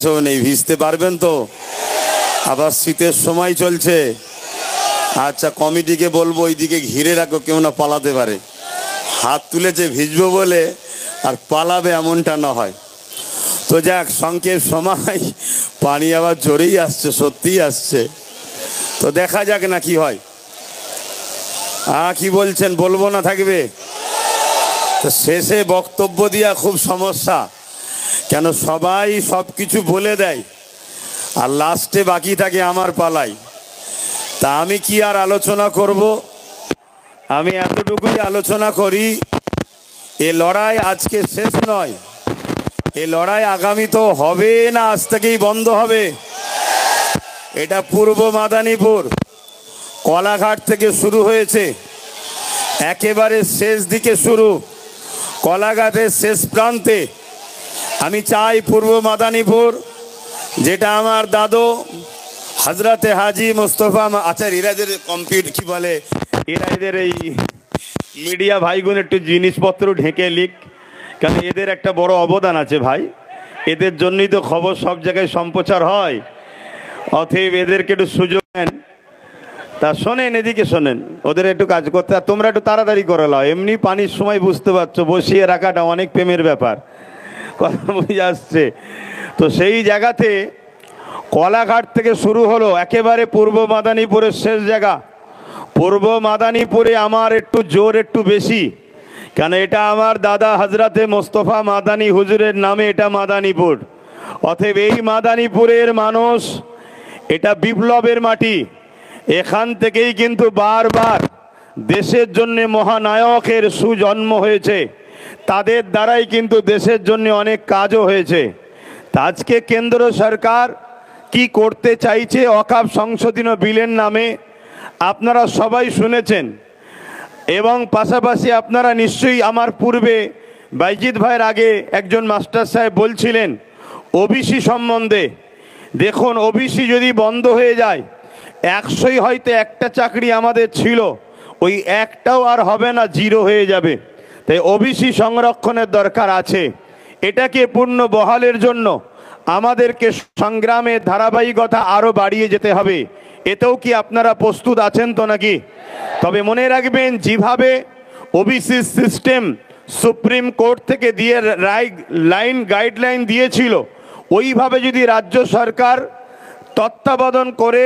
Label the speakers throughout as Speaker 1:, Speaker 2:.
Speaker 1: নেই, ভিজতে পারবেন তো? আবার শীতের সময় চলছে। আচ্ছা, কমিটিকে বলবো ওইদিকে ঘিরে রাখো, কেউ না পালাতে পারে। হাত তুলেছে ভিজবো বলে আর পালাবে এমনটা না হয়। তো যাক, সংক্ষেপ সময়, পানি আবার জোরেই আসছে, সত্যিই আসছে। তো দেখা যাক না কি হয়। কি বলছেন, বলবো না থাকবে? তো শেষে বক্তব্য দিয়া খুব সমস্যা, কেন সবাই সব কিছু বলে দেয় আর লাস্টে বাকি থাকে আমার পালাই। তা আমি কি আর আলোচনা করব? আমি এতটুকুই আলোচনা করি, এ লড়াই আজকে শেষ নয়, এ লড়াই আগামী তো হবে না, আজ থেকেই বন্ধ হবে। এটা পূর্ব মাদারীপুর কলাঘাট থেকে শুরু হয়েছে, একেবারে শেষ দিকে শুরু, কলাঘাটের শেষ প্রান্তে। আমি চাই পূর্ব মাদারীপুর, যেটা আমার দাদু হজরতে হাজি মুস্তফা, আচ্ছা এরাদের কম্পিউটার কি বলে, এদের এই মিডিয়া ভাইগুলো একটু জিনিসপত্র ঢেকে লিখ, কারণ এদের একটা বড় অবদান আছে ভাই, এদের জন্যই তো খবর সব জায়গায় সম্প্রচার হয়। অতএব এদেরকে একটু সুযোগ দেন। তা শোনেন, এদিকে শোনেন, ওদের একটু কাজ করতে, আর তোমরা একটু তাড়াতাড়ি করে লাও। এমনি পানির সময় বুঝতে পারছো, বসিয়ে রাখাটা অনেক প্রেমের ব্যাপার, কথা বুঝে আসছে। তো সেই জায়গাতে কলাঘাট থেকে শুরু হলো, একেবারে পূর্ব মাদারীপুরের শেষ জায়গা। পূর্ব মাদারীপুরে আমার একটু জোর একটু বেশি, কেন এটা আমার দাদা হজরতে মোস্তফা মাদানী হুজুরের নামে এটা মাদারীপুর। অতএব এই মাদারীপুরের মানুষ, এটা বিপ্লবের মাটি। এখান থেকেই কিন্তু বারবার দেশের জন্য মহানায়কের সুজন্ম হয়েছে, তাদের দ্বারাই কিন্তু দেশের জন্য অনেক কাজও হয়েছে। তা আজকে কেন্দ্র সরকার কি করতে চাইছে ওয়াকফ সংশোধনী বিলের নামে, আপনারা সবাই শুনেছেন। এবং পাশাপাশি আপনারা নিশ্চয়ই, আমার পূর্বে বাইজিদ ভাইয়ের আগে একজন মাস্টার সাহেব বলছিলেন ওবিসি সম্বন্ধে। দেখুন, ওবিসি যদি বন্ধ হয়ে যায়, 100ই হয়তো একটা চাকরি আমাদের ছিল, ওই একটাও আর হবে না, জিরো হয়ে যাবে। তাই ওবিসি সংরক্ষণের দরকার আছে। এটাকে পূর্ণ বহালের জন্য আমাদেরকে সংগ্রামের ধারাবাহিকতা আরও বাড়িয়ে যেতে হবে। এতেও কি আপনারা প্রস্তুত আছেন তো নাকি? তবে মনে রাখবেন, যেভাবে ওবিসি সিস্টেম সুপ্রিম কোর্ট থেকে দিয়ে গাইডলাইন দিয়েছিল, ওইভাবে যদি রাজ্য সরকার তত্ত্বাবধান করে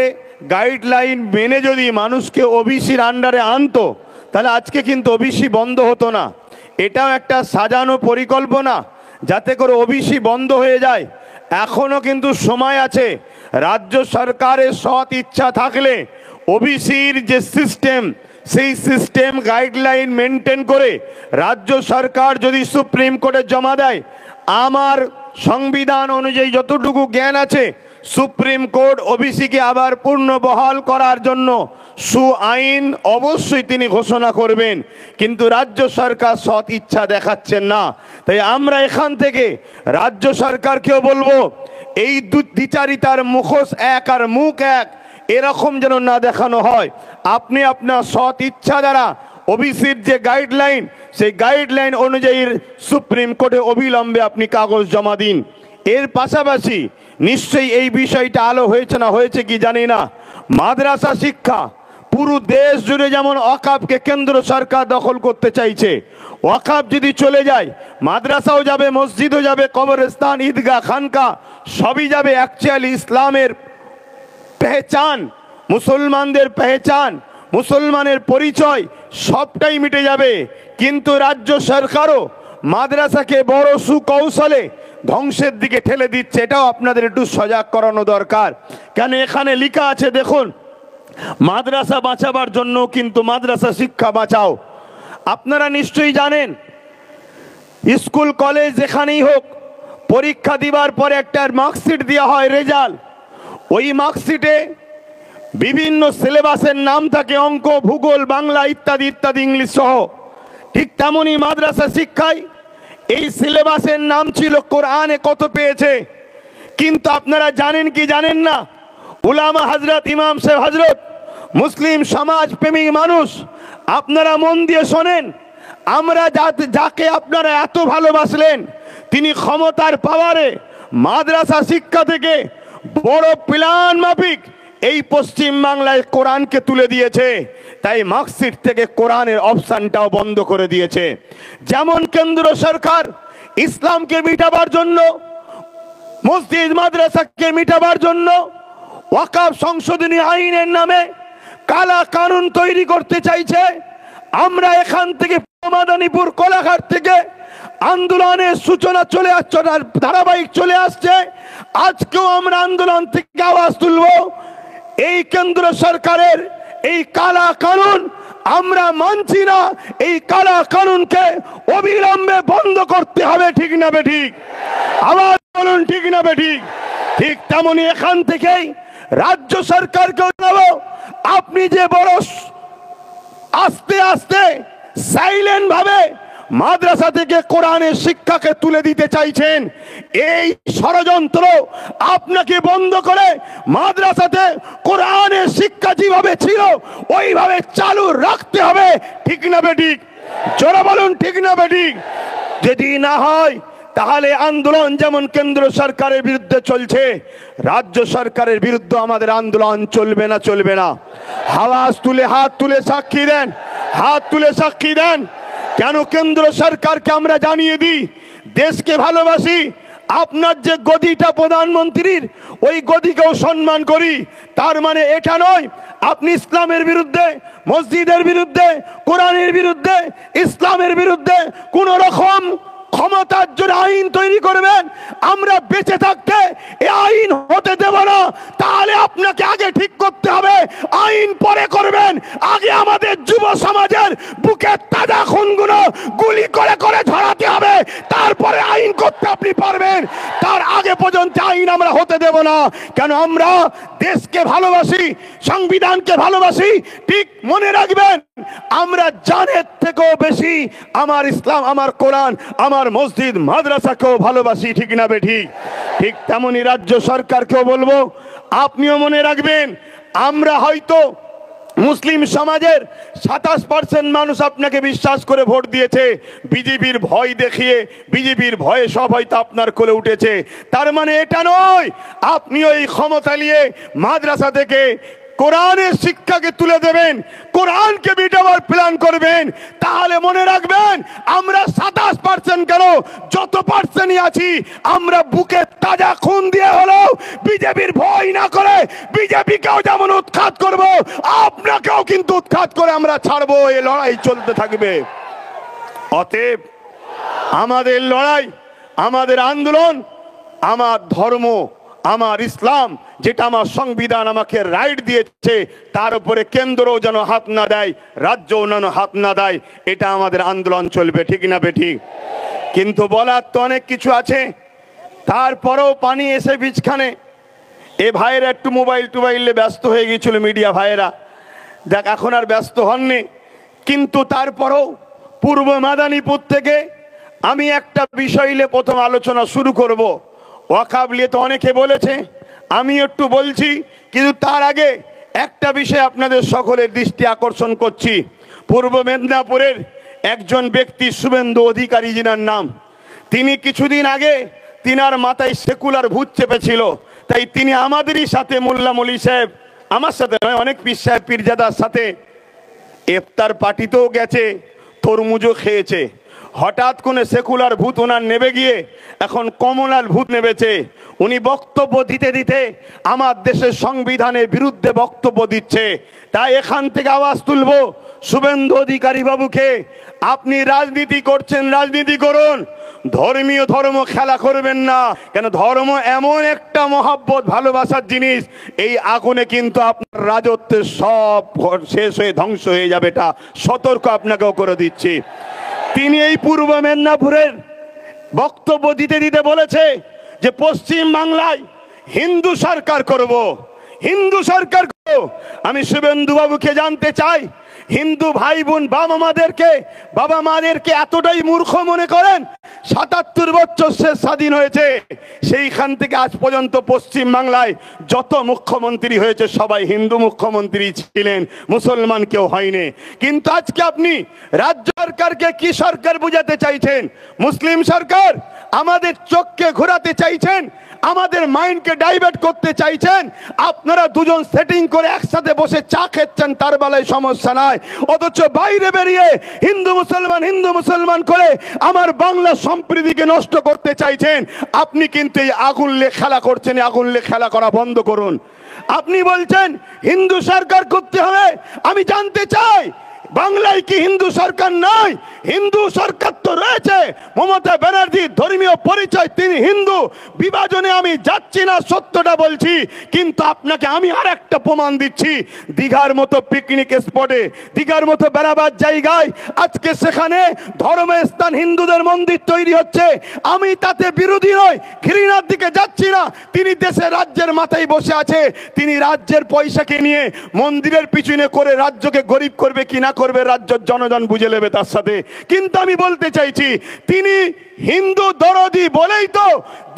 Speaker 1: গাইডলাইন মেনে যদি মানুষকে ওবিসির আন্ডারে আনতো, তাহলে আজকে কিন্তু ওবিসি বন্ধ হতো না। এটাও একটা সাজানো পরিকল্পনা, যাতে করে ওবিসি বন্ধ হয়ে যায়। এখনও কিন্তু সময় আছে। রাজ্য সরকারের সৎ ইচ্ছা থাকলে ওবিসির যে সিস্টেম, সেই সিস্টেম গাইডলাইন মেনটেন করে রাজ্য সরকার যদি সুপ্রিম কোর্টে জমা দেয়, আমার সংবিধান অনুযায়ী যতটুকু জ্ঞান আছে, সুপ্রিম কোর্ট ওবিসিকে আবার পূর্ণ বহাল করার জন্য আইন অবশ্যই তিনি ঘোষণা করবেন। কিন্তু রাজ্য সরকার সৎ ইচ্ছা দেখাচ্ছেন না। তাই আমরা এখান থেকে রাজ্য সরকারকেও বলবো, এই দ্বিচারিতার মুখোশ এক আর মুখ এক, এরকম যেন না দেখানো হয়। আপনি আপনার সৎ ইচ্ছা দ্বারা ওবিসির যে গাইডলাইন, সেই গাইডলাইন অনুযায়ী সুপ্রিম কোর্টে অবিলম্বে আপনি কাগজ জমা দিন। এর পাশাপাশি নিশ্চয়ই এই বিষয়টা আলো হয়েছে না হয়েছে কি জানি না, মাদ্রাসা শিক্ষা পুরো দেশ জুড়ে যেমন ওয়াকফকে কেন্দ্র সরকার দখল করতে চাইছে, ওয়াকফ যদি চলে যায়, মাদ্রাসাও যাবে, মসজিদও যাবে, কবরস্থান, ঈদগাহ, খানকা সবই যাবে। অ্যাকচুয়ালি ইসলামের পেহচান, মুসলমানদের পেহচান, মুসলমানের পরিচয় সবটাই মিটে যাবে। কিন্তু রাজ্য সরকারও মাদ্রাসাকে বড় সুকৌশলে ধ্বংসের দিকে ঠেলে দিচ্ছে। এটাও আপনাদের একটু সজাগ করানো দরকার। কেন এখানে লেখা আছে, দেখুন, মাদ্রাসা বাঁচাবার জন্য কিন্তু মাদ্রাসা শিক্ষা বাঁচাও। আপনারা নিশ্চয়ই জানেন, স্কুল কলেজ যেখানেই হোক, পরীক্ষা দিবার পরে একটা মার্কশিট দেওয়া হয়, রেজাল্ট। ওই মার্কশিটে বিভিন্ন সিলেবাসের নাম থাকে, অঙ্ক, ভূগোল, বাংলা ইত্যাদি ইত্যাদি, ইংলিশ সহ। ঠিক তেমনই মাদ্রাসা শিক্ষায় এই সিলেবাসের নাম ছিল কোরআনে কত পেয়েছে। কিন্তু আপনারা জানেন কি জানেন না, উলামা হজরত, ইমাম সাহেব হজরত, মুসলিম সমাজ প্রেমিক মানুষ, আপনারা মন দিয়ে শোনেন, আমরা যাকে আপনারা এত ভালোবাসলেন, তিনি ক্ষমতার পাওয়ারে মাদ্রাসা শিক্ষা থেকে বড় প্ল্যান মাফিক এই পশ্চিম বাংলায় কোরআনকে তুলে দিয়েছে। তাই মার্কশিট থেকে কোরআনের অপশনটাও বন্ধ করে দিয়েছে। যেমন কেন্দ্র সরকার ইসলামকে মিটাবার জন্য, মসজিদ মাদ্রাসাকে মিটাবার জন্য ওয়াকফ সংশোধনী আইনের নামে কালা কানুন তৈরি করতে চাইছে। আমরা এখান থেকে মাদারীপুর কোলাঘাট থেকে আন্দোলনের সূচনা চলে আসছে, ধারাবাহিক চলে আসছে। আজকেও আমরা আন্দোলন থেকে আওয়াজ তুলব, এই কেন্দ্র সরকারের এই কালা কানুন আমরা মানছি না। এই কালা কানুনকে অবিলম্বে বন্ধ করতে হবে, ঠিক না বেঠিক? আওয়াজ বলুন, ঠিক না বেঠিক? ঠিক তেমনি এখান থেকেই রাজ্য সরকারকে জানাবো, আপনি যে বড় আস্তে আস্তে সাইলেন্ট ভাবে মাদ্রাসা থেকে কোরআনের শিক্ষাকে তুলে দিতে চাইছেন, এই ষড়যন্ত্র আপনাকে বন্ধ করে মাদ্রাসাতে কোরআনের শিক্ষা যেভাবে ছিল ওইভাবে চালু রাখতে হবে, ঠিক না বেঠিক? জোরে বলুন, ঠিক না বেঠিক? যদি না হয় তাহলে আন্দোলন যেমন কেন্দ্র সরকারের বিরুদ্ধে চলছে, রাজ্য সরকারের বিরুদ্ধে আমাদের আন্দোলন চলবে না, চলবে না। আওয়াজ তুলে হাত তুলে সাক্ষী দেন, হাত তুলে সাক্ষী দেন। কেন কেন্দ্র সরকারকে আমরা জানিয়ে দিই, দেশকে ভালোবাসি, আপনার যে গদিটা প্রধানমন্ত্রীর ওই গদিকেও সম্মান করি। তার মানে এটা নয় আপনি ইসলামের বিরুদ্ধে, মসজিদের বিরুদ্ধে, কোরআনের বিরুদ্ধে, ইসলামের বিরুদ্ধে কোন রকম ক্ষমতার জন্য আইন তৈরি করবেন। আমরা বেঁচে থাকতে এই আইন হতে দেব না। তাহলে আপনাকে আগে ঠিক করতে হবে, আইন পরে করবেন। আগে আমাদের যুব সমাজের বুকে তাজা খুনগুলো গুলি করে করে ঝরাতে হবে, তারপরে আইন করতে আপনি পারবেন। তার আগে পর্যন্ত আইন আমরা হতে দেব না। কেন আমরা দেশকে ভালোবাসি, সংবিধানকে ভালোবাসি। ঠিক মনে রাখবেন, আমরা জানের থেকেও বেশি আমার ইসলাম, আমার কোরআন, আমার মসজিদ মাদ্রাসাকেও ভালোবাসি, ঠিক না বেঠিক? ঠিক তেমনি রাজ্য সরকারকেও বলবো, আপনিও মনে রাখবেন, আমরা হয়তো মুসলিম সমাজের 27% মানুষ আপনাকে বিশ্বাস করে ভোট দিয়েছে, বিজেপির ভয় দেখিয়ে, বিজেপির ভয়ে সব হয়তো আপনার কোলে উঠেছে। তার মানে এটা নয় আপনিও এই ক্ষমতা নিয়ে মাদ্রাসা থেকে কোরআনের শিক্ষাকে তুলে দেবেন, কোরআনকে মিটাবার প্ল্যান করবেন। তাহলে মনে রাখবেন, আমরা 27% কেন, যত পার্সেন্টই আছি, আমরা বুকে তাজা খুন দিয়ে হলেও বিজেপির ভয় না করে বিজেপিকেও যেমন উৎখাত করব, আপনাকেও কিন্তু উৎখাত করে আমরা ছাড়বো। এই লড়াই চলতে থাকবে। অতএব আমাদের লড়াই, আমাদের আন্দোলন, আমার ধর্ম, আমার ইসলাম, যেটা আমার সংবিধান আমাকে রাইট দিয়েছে, তার উপরে কেন্দ্রও যেন হাত না দেয়, রাজ্যও যেন হাত না দেয়। এটা আমাদের আন্দোলন চলবে, ঠিক না বেঠিক? কিন্তু বলার তো অনেক কিছু আছে, তারপরেও পানি এসে বীজখানে। এ ভাইয়েরা একটু মোবাইল টোবাইলে ব্যস্ত হয়ে গিয়েছিল, মিডিয়া ভাইয়েরা, দেখ এখন আর ব্যস্ত হননি। কিন্তু তারপরেও পূর্ব মেদিনীপুর থেকে আমি একটা বিষয় নিয়ে প্রথম আলোচনা শুরু করব। ওয়াকফ নিয়ে তো অনেকে বলেছে, আমি একটু বলছি, কিন্তু তার আগে একটা বিষয় আপনাদের সকলের দৃষ্টি আকর্ষণ করছি। পূর্ব মেদিনীপুরের একজন ব্যক্তি শুভেন্দু অধিকারী জিনার নাম, তিনি কিছুদিন আগে তিনার মাথায় সেকুলার ভূত চেপেছিল। তাই তিনি আমাদেরই সাথে, মোল্লা মলি সাহেব, আমার সাথে নয়, অনেক পীর সাহেব পীরজাদার সাথে ইফতার পার্টিতেও গেছে, তরমুজও খেয়েছে। হঠাৎ করে সেকুলার ভূত ওনার নেবে গিয়ে এখন কমলার ভূত নেবেছে। উনি বক্তব্য দিতে দিতে আমার দেশের সংবিধানের বিরুদ্ধে বক্তব্য দিচ্ছে। তাই এখান থেকে আওয়াজ তুলবো, শুভেন্দু অধিকারী বাবুকে, আপনি রাজনীতি করছেন, রাজনীতি করুন, ধর্মীয় ধর্ম খেলা করবেন না। কেন ধর্ম এমন একটা মহব্বত, ভালোবাসার জিনিস, এই আগুনে কিন্তু আপনার রাজত্বের সব শেষ হয়ে ধ্বংস হয়ে যাবে। এটা সতর্ক আপনাকেও করে দিচ্ছি। তিনি এই পূর্ব মেদিনীপুরের বক্তব্য দিতে দিতে বলেছে যে পশ্চিম বাংলায় হিন্দু সরকার করব, হিন্দু সরকার করব। আমি শুভেন্দু বাবুকে জানতে চাই,
Speaker 2: হিন্দু ভাই বোন বাবা মাদেরকে এতটাই মূর্খ মনে করেন। ৭৭ বছর সে স্বাধীন হয়েছে, সেইখান থেকে আজ পর্যন্ত পশ্চিম বাংলায় যত মুখ্যমন্ত্রী হয়েছে সবাই হিন্দু মুখ্যমন্ত্রী ছিলেন, মুসলমান কেউ হয়নি। কিন্তু আজকে আপনি রাজ্য সরকারকে কি সরকার বুঝাতে চাইছেন? মুসলিম সরকার। আমাদের চোখকে ঘোরাতে চাইছেন, আমাদের মাইন্ডকে ডাইভার্ট করতে চাইছেন। আপনারা দুজন সেটিং করে একসাথে বসে চা খেচ্ছেন, তার বেলায় সমস্যা নাই, অথচ বাইরে বেরিয়ে হিন্দু মুসলমান করে আমার বাংলা সম্প্রীতিকে নষ্ট করতে চাইছেন। আপনি কিন্তু এই আগুন নিয়ে খেলা করছেন, আগুন নিয়ে খেলা করা বন্ধ করুন। আপনি বলছেন হিন্দু সরকার করতে হবে, আমি জানতে চাই বাংলায় কি হিন্দু সরকার নাই? হিন্দু সরকার তো রয়েছে। মমতা ব্যানার্জির ধর্মীয় পরিচয়, তিনি হিন্দু। বিভাজনে আমি যাচ্ছি না, সত্যটা বলছি। কিন্তু আপনাকে আমি আর একটা প্রমাণ দিচ্ছি। দীঘার মতো পিকনিক স্পটে, দীঘার মতো বেড়াবার জায়গায় আজকে সেখানে ধর্মস্থান হিন্দুদের মন্দির তৈরি হচ্ছে। আমি তাতে বিরোধী নই, ঘৃণার দিকে যাচ্ছি না। তিনি দেশের রাজ্যের মাথায় বসে আছে, তিনি রাজ্যের পয়সাকে নিয়ে মন্দিরের পিছনে করে রাজ্যকে গরিব করবে কি না করবে রাজ্যের জনগণ বুঝে নেবে তার সাথে। কিন্তু আমি বলতে চাইছি, তিনি হিন্দু দরদি বলেই তো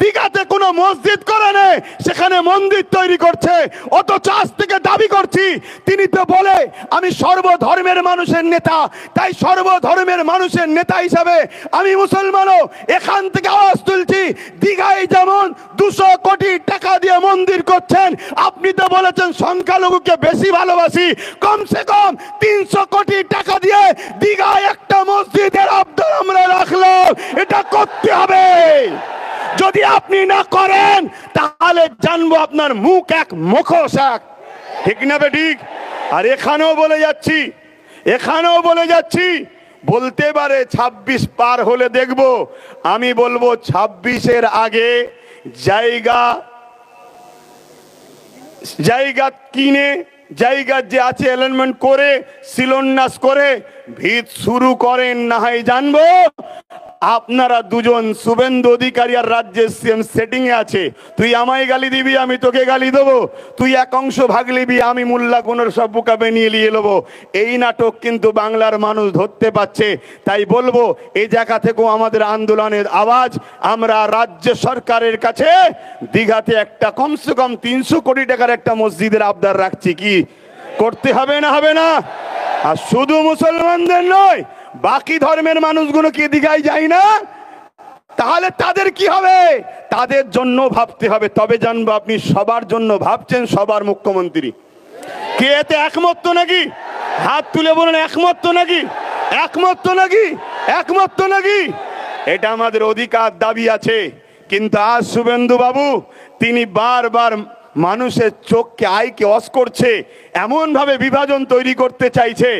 Speaker 2: দীঘাতে কোনো মসজিদ করে নেই, সেখানে মন্দির তৈরি করছে। অথচ আজ থেকে দাবি করছি, তিনি তো বলে আমি সর্বধর্মের মানুষের নেতা, তাই সর্বধর্মের মানুষের নেতা হিসাবে আমি মুসলমানও এখান থেকে আওয়াজ তুলছি। দীঘায় যেমন 200 কোটি টাকা দিয়ে মন্দির করছেন, আপনি তো বলেছেন সংখ্যালঘুকে বেশি ভালোবাসি, কমসে কম 300 কোটি টাকা দিয়ে দীঘায় একটা মসজিদের আবদার আমরা রাখলাম। এটা করতে হবে। যদি আপনি না করেন তাহলে জানবো আপনার মুখ এক মুখোশ এক, ঠিক না বেঠিক? আর এখানেও বলে যাচ্ছি, বলতে পারে 26 পার হলে দেখব। আমি বলবো 26-এর আগে জায়গা কিনে, জায়গার যে আছে অ্যালাইনমেন্ট করে, শিলান্যাস করে ভিত শুরু করেন, না হয় জানবো আপনারা দুজন শুভেন্দু অধিকারী আর রাজ্যের সিএম সেটিং এ আছে। তুই আমায় গালি দিবি, আমি তোকে গালি দেবো, তুই এক অংশ ভাগ নিবি, আমি মোল্লা কোনোর সব বুকাবে নিয়ে নেবো। এই নাটক কিন্তু বাংলার মানুষ ধরতে পারছে। তাই বলবো, এই জায়গা থেকেও আমাদের আন্দোলনের আওয়াজ আমরা রাজ্য সরকারের কাছে দীঘাতে একটা কমসে কম 300 কোটি টাকার একটা মসজিদের আবদার রাখছি। কি করতে হবে না হবে না? আর শুধু মুসলমানদের নয়, বাকি ধর্মের মানুষগুলো কি দীঘায় যায় না? তাহলে তাদের কি হবে? তাদের জন্য ভাবতে হবে। তবে জানবো আপনি সবার জন্য ভাবছেন, সবার মুখ্যমন্ত্রী। কে এতে একমত তো নাকি? হাত তুলে বলুন, একমত তো নাকি? একমত তো নাকি? একমত তো নাকি? এটা আমাদের অধিকার, দাবি আছে। কিন্তু আজ শুভেন্দু বাবু তিনি বারবার মানুষের চোখকে, আইকে অস করছে, এমন ভাবে বিভাজন তৈরি করতে চাইছে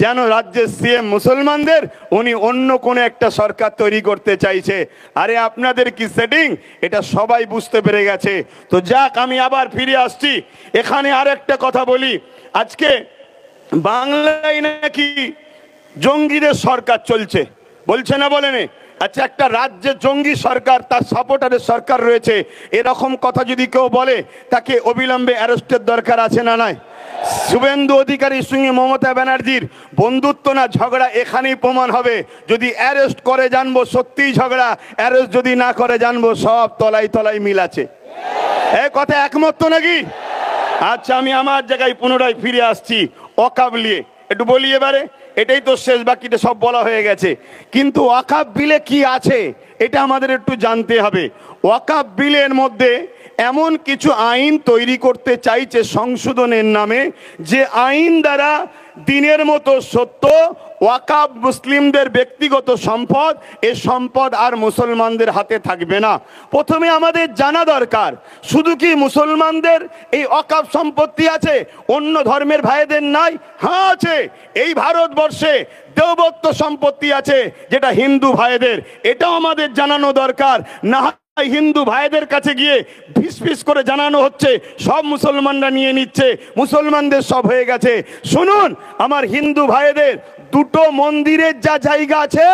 Speaker 2: যেন রাজ্যের সিএম মুসলমানদের, উনি অন্য কোন একটা সরকার তৈরি করতে চাইছে। আরে আপনাদের কি সেটিং, এটা সবাই বুঝতে পেরে গেছে। তো যাক, আমি আবার ফিরে আসছি। এখানে আর একটা কথা বলি, আজকে বাংলায় নাকি জঙ্গিদের সরকার চলছে, বলছে না বলেনি? আচ্ছা, একটা রাজ্যে জঙ্গি সরকার, তার সাপোর্টারের সরকার রয়েছে, এরকম কথা যদি কেউ বলে তাকে অবিলম্বে অ্যারেস্টের দরকার আছে না নাই? শুভেন্দু অধিকারীর সঙ্গে মমতা ব্যানার্জির বন্ধুত্ব না ঝগড়া এখানেই প্রমাণ হবে। যদি অ্যারেস্ট করে জানবো সত্যিই ঝগড়া, অ্যারেস্ট যদি না করে জানবো সব তলায় তলায় মিল আছে। এ কথা একমত তো নাকি? আচ্ছা, আমি আমার জায়গায় পুনরায় ফিরে আসছি। ওয়াকফ নিয়ে একটু বলি এবারে, এটাই তো শেষ, বাকিটা সব বলা হয়ে গেছে। কিন্তু ওয়াকফ বিলে কি আছে এটা আমাদের একটু জানতে হবে। ওয়াকফ বিলের মধ্যে এমন কিছু আইন তৈরি করতে চাইছে সংশোধনের নামে, যে আইন দ্বারা দিনের মতো সত্য ওয়াকফ মুসলিমদের ব্যক্তিগত সম্পদ, এ সম্পদ আর মুসলমানদের হাতে থাকবে না। প্রথমে আমাদের জানা দরকার, শুধু কি মুসলমানদের এই ওয়াকফ সম্পত্তি আছে, অন্য ধর্মের ভাইদের নাই? হ্যাঁ আছে। এই ভারতবর্ষে দেবত্ব সম্পত্তি আছে যেটা হিন্দু ভাইদের, এটাও আমাদের জানানো দরকার। না হিন্দু ভাইদের কাছে গিয়ে ফিস ফিস করে জানানো হচ্ছে সব মুসলমানরা নিয়ে নিচ্ছে, মুসলমানদের সব হয়ে গেছে। শুনুন আমার হিন্দু ভাইদের, দুটো মন্দিরের যা জায়গা আছে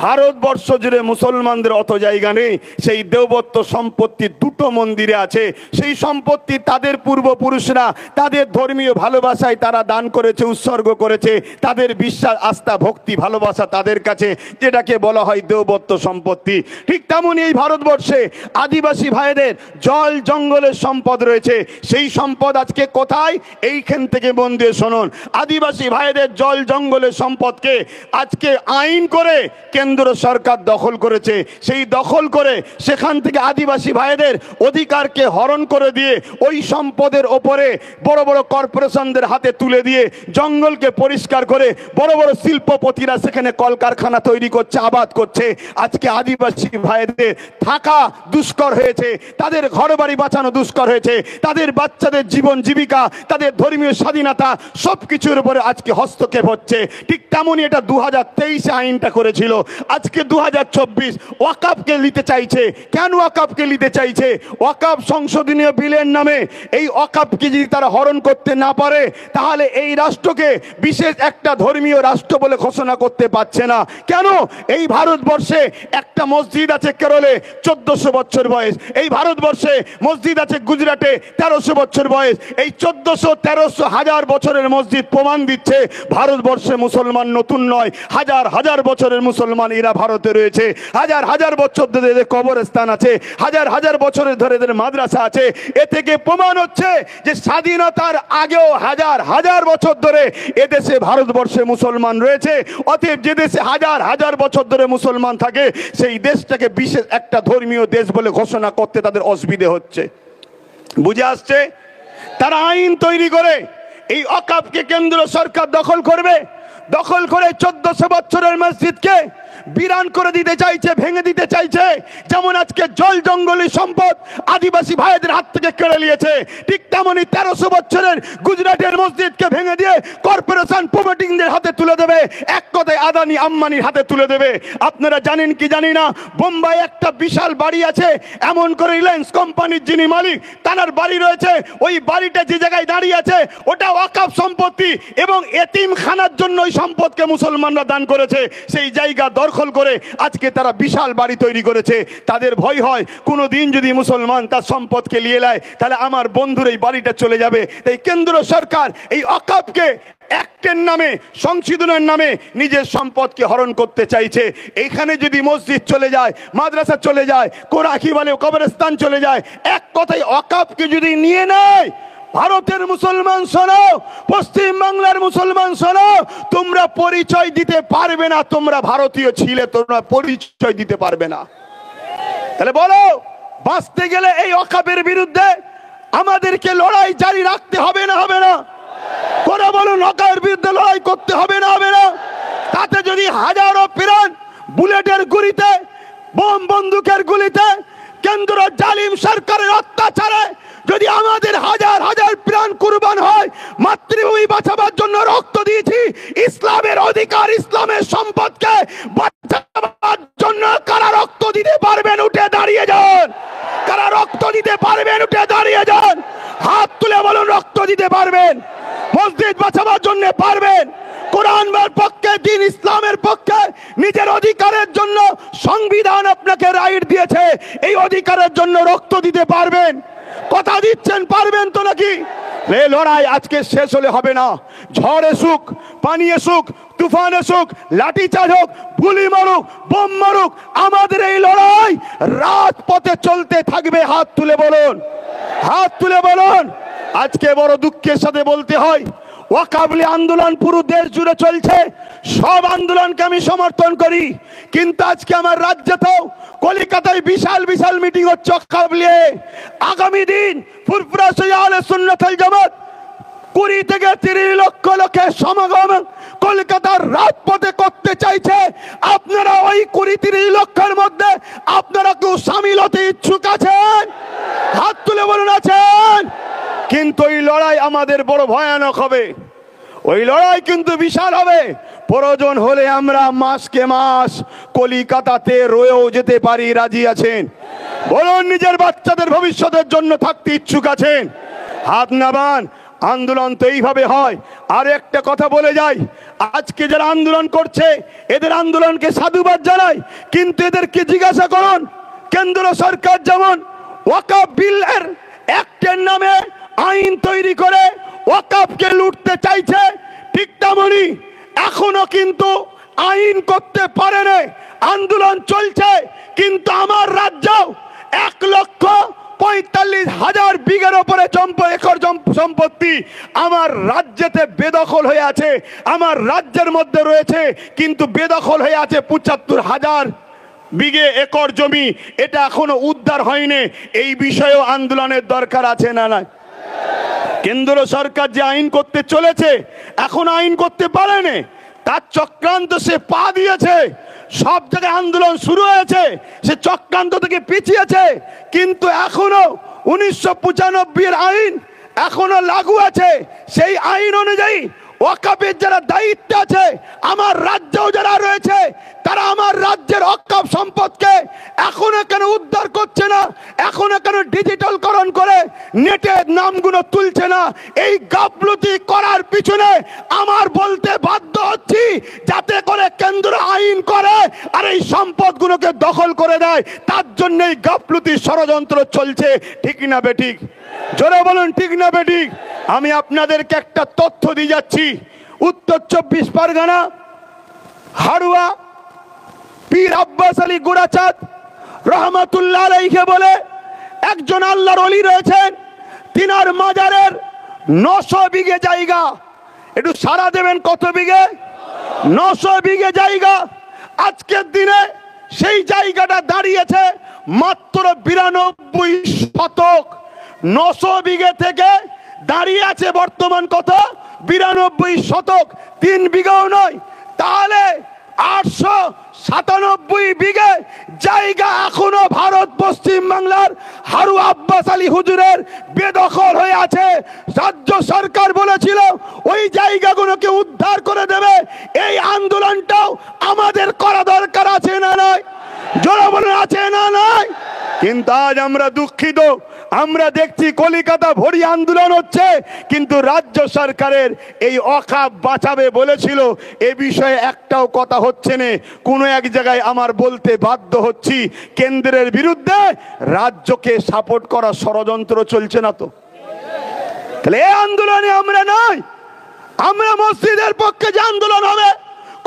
Speaker 2: ভারতবর্ষ জুড়ে মুসলমানদের অত জায়গা নেই। সেই দেবত্ব সম্পত্তি দুটো মন্দিরে আছে। সেই সম্পত্তি তাদের পূর্বপুরুষরা তাদের ধর্মীয় ভালোবাসায় তারা দান করেছে, উৎসর্গ করেছে। তাদের বিশ্বাস, আস্থা, ভক্তি, ভালোবাসা তাদের কাছে, যেটাকে বলা হয় দেবত্ব সম্পত্তি। ঠিক তেমনই এই ভারতবর্ষে আদিবাসী ভাইদের জল জঙ্গলের সম্পদ রয়েছে। সেই সম্পদ আজকে কোথায়? এইখান থেকে মন দিয়ে শুনুন। আদিবাসী ভাইদের জল জঙ্গলের সম্পদকে আজকে আইন করে কেন্দ্র সরকার দখল করেছে। সেই দখল করে সেখান থেকে আদিবাসী ভাইদের অধিকারকে হরণ করে দিয়ে ওই সম্পদের ওপরে বড় বড় কর্পোরেশনদের হাতে তুলে দিয়ে জঙ্গলকে পরিষ্কার করে বড় বড় শিল্পপতিরা সেখানে কলকারখানা তৈরি করছে, আবাদ করছে। আজকে আদিবাসী ভাইদের থাকা দুষ্কর হয়েছে, তাদের ঘর বাড়ি বাঁচানো দুষ্কর হয়েছে, তাদের বাচ্চাদের জীবন জীবিকা, তাদের ধর্মীয় স্বাধীনতা সবকিছুর উপরে আজকে হস্তক্ষেপ হচ্ছে। ঠিক তেমনই এটা 2023 আইনটা করেছিল। আজকে 2024 ওয়াকাফকে নিতে চাইছে। কেন ওয়াকাফকে নিতে চাইছে? ওয়াকাফ সংশোধনীয় বিলের নামে এই ওয়াকাফকে যদি তারা হরণ করতে না পারে তাহলে এই রাষ্ট্রকে বিশেষ একটা ধর্মীয় রাষ্ট্র বলে ঘোষণা করতে পারছে না। কেন? এই ভারতবর্ষে একটা মসজিদ আছে কেরলে 1400 বছর বয়স, এই ভারতবর্ষে মসজিদ আছে গুজরাটে 1300 বছর বয়স। এই 1400, 1300, 1000 বছরের মসজিদ প্রমাণ দিচ্ছে ভারতবর্ষে মুসলমান নতুন নয়। হাজার হাজার বছরের মুসলমান এরা ভারতে রয়েছে। হাজার হাজার বছর ধরে এদের কবরস্থান আছে, হাজার হাজার বছরের ধরে এদের মাদ্রাসা আছে। এ থেকে প্রমাণ হচ্ছে যে স্বাধীনতার আগেও হাজার হাজার বছর ধরে এদেশে ভারতবর্ষে মুসলমান রয়েছে। অতএব যে দেশে হাজার হাজার বছর ধরে মুসলমান থাকে সেই দেশটাকে বিশেষ একটা ধর্মীয় দেশ বলে ঘোষণা করতে তাদের অসুবিধে হচ্ছে। বুঝে আসছে? তারা আইন তৈরি করে এই ওয়াকাফকে কেন্দ্র সরকার দখল করবে। দখল করে 1400 বছরের মসজিদকে বিরান করে দিতে চাইছে, ভেঙে দিতে চাইছে। যেমন আজকে জল জঙ্গলি সম্পদ আদিবাসী ভাইদের হাত থেকে কেড়ে নিয়েছে, ঠিক তেমনি 1300 বছরের গুজরাটের মসজিদকে ভেঙে দিয়ে কর্পোরেশন প্রমোটিংদের হাতে তুলে দেবে। এক কথায় আদানি আম্বানির হাতে তুলে দেবে। আপনারা জানেন কি জানি না, বোম্বাই একটা বিশাল বাড়ি আছে, এমন করে রিলায়েন্স কোম্পানির যিনি মালিক তার বাড়ি রয়েছে। ওই বাড়িটা যে জায়গায় দাঁড়িয়ে আছে ওটা ওয়াকাফ সম্পত্তি এবং এতিমখানার জন্য ওই সম্পদকে মুসলমানরা দান করেছে। সেই জায়গা দখল করে আজকে তারা বিশাল বাড়ি তৈরি করেছে। তাদের ভয় হয় কোনো দিন যদি মুসলমান তার সম্পদকে নিয়ে নেয় তাহলে আমার বন্ধুর এই বাড়িটা চলে যাবে। তাই কেন্দ্র সরকার এই ওয়াকাফকে অ্যাক্টের নামে, সংশোধনের নামে নিজের সম্পদকে হরণ করতে চাইছে। এইখানে যদি মসজিদ চলে যায়, মাদ্রাসা চলে যায়, কোরআকি বলে কবরস্থান চলে যায়, এক কথায় ওয়াকাফকে যদি নিয়ে নেয়, ভারতের মুসলমান শোনো, পশ্চিম বাংলার মুসলমান শোনো, তোমরা পরিচয় দিতে পারবে না তোমরা ভারতীয় ছিলে, তোমরা পরিচয় দিতে পারবে না। তাহলে বলো, বাঁচতে গেলে এই ওয়াকাফের বিরুদ্ধে আমাদেরকে লড়াই জারি রাখতে হবে না হবে না? করে বলুন, ওয়াকাফের বিরুদ্ধে লড়াই করতে হবে না হবে না? তাতে যদি হাজারো প্রাণ বুলেটের গুলিতে, বোম বন্দুকের গুলিতে, কেন্দ্র জালিম সরকারের অত্যাচারে যদি আমাদের হাজার হাজার প্রাণ কুরবান হয়, মাতৃভূমি বাঁচাবার জন্য রক্ত দিয়েছি, ইসলামের অধিকার, ইসলামের সম্পদকে বাঁচাবার জন্য কারা রক্ত দিতে পারবেন উঠে দাঁড়িয়ে যান। কারা রক্ত দিতে পারবেন উঠে দাঁড়িয়ে যান। হাত তুলে বলুন রক্ত দিতে পারবেন। মসজিদ বাঁচাবার জন্য পারবেন। কোরআনের পক্ষে, দিন ইসলামের পক্ষে, নিজের অধিকারের জন্য সংবিধান আপনাকে রাইট দিয়েছে, এই অধিকারের জন্য রক্ত দিতে পারবেন। কথা দিচ্ছেন পারবেন তো নাকি? এই লড়াই আজকে শেষ হলে হবে না। ঝড় এসুক, পানি এসুক, তুফান এসুক, লাঠি চার্জ হোক, গুলি মারুক, বোম মারুক, আমাদের এই লড়াই রাজপথে চলতে থাকবে। হাত তুলে বলুন, হাত তুলে বলুন। আজকে বড় দুঃখের সাথে বলতে হয়, ওয়াকাফ আন্দোলন পুরো দেশ জুড়ে চলছে। সব আন্দোলনকে আমি সমর্থন করি, কিন্তু আজকে আমার রাজ্যেতেও কলকাতায় বিশাল বিশাল মিটিং হচ্ছে ওয়াকাফ নিয়ে। আগামী দিন ফুরফুরা আহলে সুন্নাত ওয়াল জামাত 20 থেকে 30 লক্ষ লোকের সমাগম কলকাতার রাজপথে করতে চাইছে। আপনারা ওই 20-30 লক্ষের মধ্যে আপনারা কেউ সামিল হতে ইচ্ছুক আছেন? হাত তুলে বলুন আছেন। কিন্তু এই লড়াই আমাদের বড় ভয়ানক হবে, ওই লড়াই কিন্তু বিশাল হবে। প্রয়োজন হলে আমরা মাসকে মাস কলিকাতাতে রয়েও যেতে পারি, রাজি আছেন? বলুন, নিজের বাচ্চাদের ভবিষ্যতের জন্য থাকতে ইচ্ছুক আছেন? হাত নামান। আন্দোলন তো এইভাবে হয়। আর একটা কথা বলে যাই, আজকে যারা আন্দোলন করছে এদের আন্দোলনকে সাধুবাদ জানাই, কিন্তু এদেরকে জিজ্ঞাসা করুন, কেন্দ্র সরকার যেমন ওয়াকফ বিলের অ্যাক্টের নামে আইন তৈরি করে ওয়াকফকে লুটতে চাইছে, ঠিক তেমনি এখনো কিন্তু আইন করতে পারে না, আন্দোলন চলছে। কিন্তু আমার রাজ্য 1,45,000 বিঘের উপরে একর সম্পত্তি আমার রাজ্যেতে বেদখল হয়ে আছে, আমার রাজ্যের মধ্যে রয়েছে, কিন্তু বেদখল হয়ে আছে 75,000 বিঘে একর জমি। এটা এখনো উদ্ধার হয়নি। এই বিষয়েও আন্দোলনের দরকার আছে না নাই? কেন্দ্র সরকার যে আইন করতে চলেছে এখন আইন করতে পারেনি, তার চক্রান্ত সে পা দিয়েছে, সব জায়গায় আন্দোলন শুরু হয়েছে, সে চক্রান্ত থেকে পিছিয়েছে। কিন্তু এখনো 1995 আইন এখনো লাগু আছে। সেই আইন অনুযায়ী ওয়াকফের যারা দায়িত্বে আছে, আমার রাজ্যেও যারা রয়েছে, তারা আমার রাজ্যের ওয়াকফ সম্পদকে এখনো কেন উদ্ধার করছে না, এখনো কেন ডিজিটালকরণ করে নেটের নামগুলো তুলছে না? এই গাফলতি করার পিছনে আমার বলতে বাধ্য হচ্ছি, যাতে করে কেন্দ্র আইন করে আর এই সম্পদগুলোকে দখল করে দেয়। তার জন্য এই গাফলতি ষড়যন্ত্র চলছে, ঠিক না বেঠিক? জোরে বলুন, ঠিক না বেঠিক? আমি আপনাদেরকে একটা তথ্য দিয়ে যাচ্ছি। উত্তর 24 পরগনা হাড়ুয়া পীর আব্বাস আলী গুরাচাঁদ রহমাতুল্লাহ আলাইহি বলে একজন আল্লাহর ওলি রয়েছেন, তিনার মাজারের 900 বিঘে জায়গা। একটু সারা দেবেন, কত বিঘে? 900 বিঘে জায়গা। আজকের দিনে সেই জায়গাটা দাঁড়িয়েছে মাত্র 92 শতক। 900 বিঘে থেকে দাঁড়িয়ে আছে বর্তমান কত? 92 শতক, 3 বিঘাও নয়। তাহলে 897 বিঘে জায়গা এখনো ভারত পশ্চিম বাংলার হাড়ুয়া আব্বাস আলী হুজুরের বেদখল হয়ে আছে। রাজ্য সরকার বলেছিল ওই জায়গাগুলোকে উদ্ধার করে দেবে। এই আন্দোলনটাও আমাদের করা দরকার আছে না নয়? জোরে বলুন, আছে না নয়? কিন্তু আজ আমরা দুঃখিত, আমরা দেখছি কলিকাতা ভরি আন্দোলন হচ্ছে, কিন্তু রাজ্য সরকারের এই ওয়াকফ বাঁচাবে বলেছিল, এ বিষয়ে একটাও কথা হচ্ছে না। কোনো এক জায়গায় আমার বলতে বাধ্য হচ্ছি, কেন্দ্রের বিরুদ্ধে রাজ্যকে সাপোর্ট করা ষড়যন্ত্র চলছে না তো? তাহলে এই আন্দোলনে আমরা নয়, আমরা মসজিদের পক্ষে যে আন্দোলন হবে,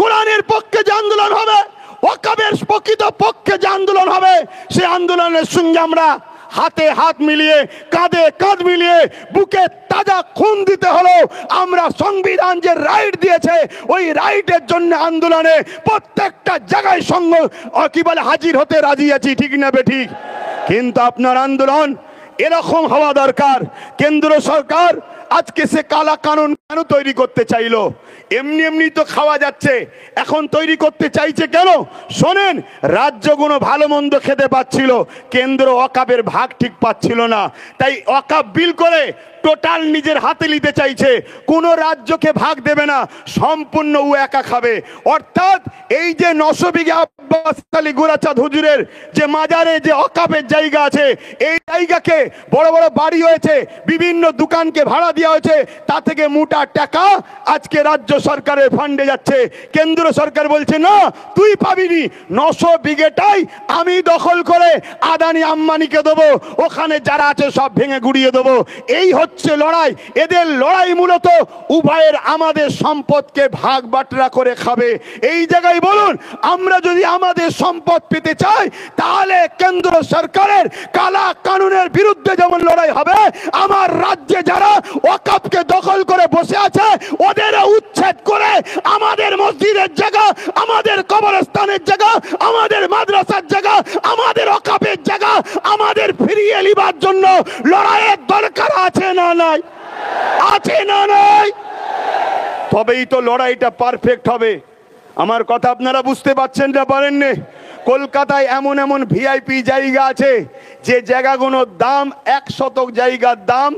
Speaker 2: কোরআনের পক্ষে যে আন্দোলন হবে, ওয়াকফের প্রকৃত পক্ষে যে আন্দোলন হবে, সে আন্দোলনের সঙ্গে আমরা হাতে হাত মিলিয়ে, কাঁধে কাঁধ মিলিয়ে, বুকে তাজা খুন দিতে হলো। আমরা সংবিধান যে রাইট দিয়েছে, ওই রাইটের জন্য আন্দোলনে প্রত্যেকটা জায়গায় সঙ্গ কি বলে হাজির হতে রাজি আছি, ঠিক না বেঠিক? কিন্তু আপনার আন্দোলন এরকম হওয়া দরকার। কেন্দ্র সরকার আজকে সে কালা কানুন কেন তৈরি করতে চাইলো? এমনি এমনি তো খাওয়া যাচ্ছে, এখন তৈরি করতে চাইছে কেন? শোনেন, রাজ্যগুলো ভালো মন্দ খেতে পাচ্ছিল, কেন্দ্র ওয়াকফের ভাগ ঠিক পাচ্ছিল না, তাই ওয়াকফ বিল করে টোটাল নিজের হাতে নিতে চাইছে। কোন রাজ্যকে ভাগ দেবে না, সম্পূর্ণ ও একা খাবে। অর্থাৎ এই যে 900 বিঘা আব্বাস আলী গুরাচাঁদ হুজুরের যে মাজারে যে ওয়াকফের জায়গা আছে, এই জায়গাকে বড় বড় বাড়ি হয়েছে, বিভিন্ন দোকানকে ভাড়া দেওয়া হয়েছে, তা থেকে মোটা টাকা আজকে রাজ্য সরকারের ফান্ডে যাচ্ছে। কেন্দ্র সরকার বলছে না, তুই পাবিনি, 900 বিঘেটাই আমি দখল করে আদানি আম্বানিকে দেবো, ওখানে যারা আছে সব ভেঙে গুড়িয়ে দেবো। এই হচ্ছে লড়াই। এদের লড়াই মূলত উভয়ের আমাদের সম্পদকে ভাগ বাটরা করে খাবে। এই জায়গায় বলুন, আমরা যদি আমাদের সম্পদ পেতে চাই, তাহলে কেন্দ্র সরকারের কালা কানুনের বিরুদ্ধে যেমন লড়াই হবে, আমার রাজ্যে যারা ওয়াকফকে দখল করে বসে আছে ওদের উচ্ছেদ করে আমাদের মসজিদের জায়গা, আমাদের কবরস্থানের জায়গা, আমাদের মাদ্রাসার জায়গা, আমাদের ওয়াকফের জায়গা আমাদের ফিরিয়ে নেবার জন্য লড়াইয়ের দরকার আছে না নাই? আছে না নাই? তবেই তো লড়াইটা পারফেক্ট হবে। আমার কথা আপনারা বুঝতে পারছেন না পারেননি? কলকাতায় এমন এমন ভিআইপি জায়গা আছে যে জায়গাগুলোর দাম 1 শতক জায়গার দাম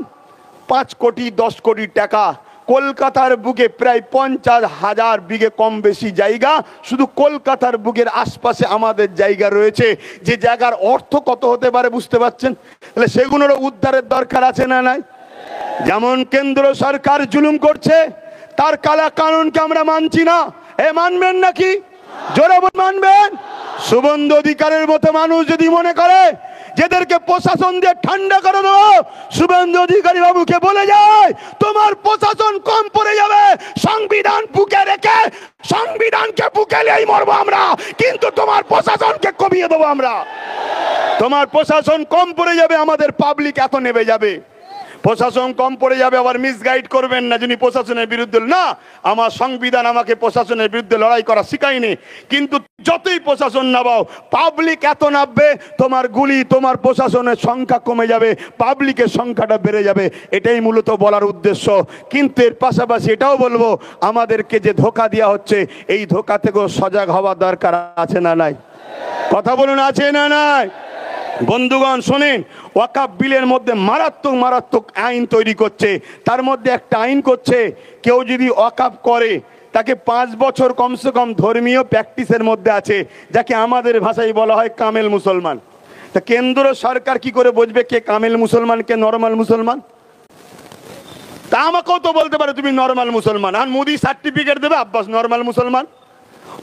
Speaker 2: 5 কোটি 10 কোটি টাকা। কলকাতার বুকে প্রায় 50,000 বিঘে কম বেশি জায়গা শুধু কলকাতার বুকের আশপাশে আমাদের জায়গা রয়েছে, যে জায়গার অর্থ কত হতে পারে বুঝতে পারছেন? তাহলে সেগুলোরও উদ্ধারের দরকার আছে না নাই? যেমন কেন্দ্র সরকার জুলুম করছে, তার কালা কানুনকে আমরা মানছি না। এ মানবেন নাকি? জোরে বল, মানবেন? শুভেন্দু অধিকারীর মতো মানুষ যদি মনে করে যেদেরকে প্রশাসন দিয়ে ঠান্ডা করে দেবো, শুভেন্দু অধিকারী বাবুকে বলে যায় তোমার প্রশাসন কম পড়ে যাবে, সংবিধান বুকে রেখে সংবিধানকে বুকে নিয়েই মরবো আমরা, কিন্তু তোমার প্রশাসনকে কমিয়ে দেবো আমরা। তোমার প্রশাসন কম পড়ে যাবে, আমাদের পাবলিক এত নেমে যাবে। প্রশাসন কম পড়ে যাবে, আবার মিসগাইড করবেন না যিনি প্রশাসনের বিরুদ্ধে। না, আমার সংবিধান আমাকে প্রশাসনের বিরুদ্ধে লড়াই করা শিখায়নি, কিন্তু যতই প্রশাসন নামাও পাবলিক এত নামবে, তোমার গুলি তোমার প্রশাসনের সংখ্যা কমে যাবে, পাবলিকের সংখ্যাটা বেড়ে যাবে। এটাই মূলত বলার উদ্দেশ্য। কিন্তু এর পাশাপাশি এটাও বলবো, আমাদেরকে যে ধোঁকা দেওয়া হচ্ছে, এই ধোঁকা থেকেও সজাগ হওয়া দরকার আছে না নাই? কথা বলুন, আছে না নাই? বন্ধুগণ শোনেন, ওয়াকাফ বিলের মধ্যে মারাত্মক মারাত্মক আইন তৈরি করছে। তার মধ্যে একটা আইন করছে, কেউ যদি ওয়াকাফ করে তাকে 5 বছর কমসে কম ধর্মীয় প্র্যাকটিসের মধ্যে আছে, যাকে আমাদের ভাষায় বলা হয় কামেল মুসলমান। তা কেন্দ্র সরকার কি করে বুঝবে কে কামেল মুসলমান, কে নরমাল মুসলমান? তা আমাকেও তো বলতে পারে তুমি নরমাল মুসলমান, আর মোদি সার্টিফিকেট দেবে আব্বাস নরমাল মুসলমান।